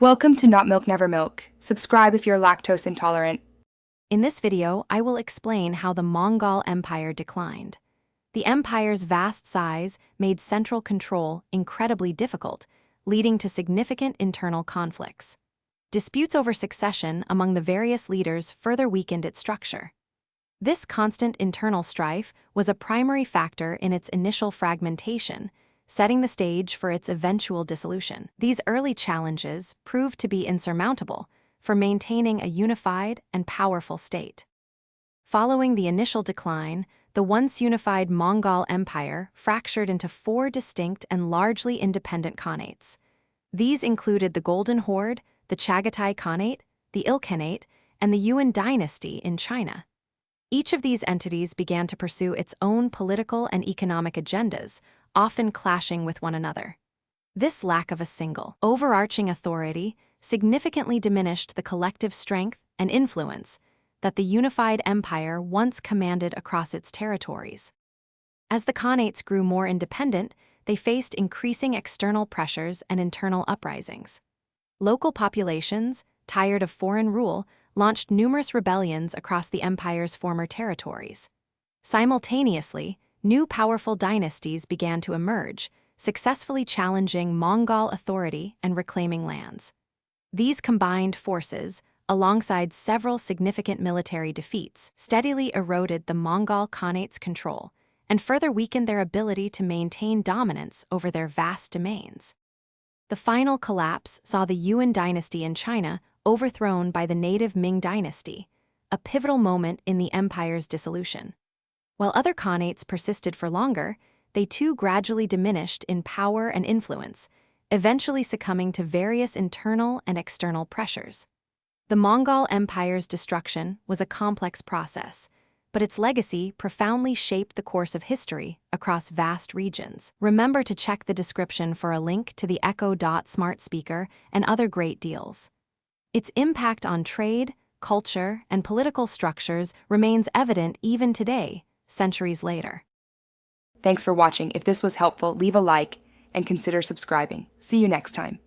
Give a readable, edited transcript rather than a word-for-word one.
Welcome to Not Milk Never Milk. Subscribe if you're lactose intolerant. In this video, I will explain how the Mongol Empire declined. The empire's vast size made central control incredibly difficult, leading to significant internal conflicts. Disputes over succession among the various leaders further weakened its structure. This constant internal strife was a primary factor in its initial fragmentation, setting the stage for its eventual dissolution. These early challenges proved to be insurmountable for maintaining a unified and powerful state. Following the initial decline, the once unified Mongol Empire fractured into four distinct and largely independent khanates. These included the Golden Horde, the Chagatai Khanate, the Ilkhanate, and the Yuan dynasty in China. Each of these entities began to pursue its own political and economic agendas, often clashing with one another. This lack of a single, overarching authority significantly diminished the collective strength and influence that the unified empire once commanded across its territories. As the khanates grew more independent, they faced increasing external pressures and internal uprisings. Local populations, tired of foreign rule, launched numerous rebellions across the empire's former territories. Simultaneously, new powerful dynasties began to emerge, successfully challenging Mongol authority and reclaiming lands. These combined forces, alongside several significant military defeats, steadily eroded the Mongol Khanate's control and further weakened their ability to maintain dominance over their vast domains. The final collapse saw the Yuan dynasty in China overthrown by the native Ming dynasty, a pivotal moment in the empire's dissolution. While other khanates persisted for longer, they too gradually diminished in power and influence, eventually succumbing to various internal and external pressures. The Mongol Empire's destruction was a complex process, but its legacy profoundly shaped the course of history across vast regions. Remember to check the description for a link to the Echo Dot smart speaker and other great deals. Its impact on trade, culture, and political structures remains evident even today, centuries later. Thanks for watching. If this was helpful, leave a like and consider subscribing. See you next time.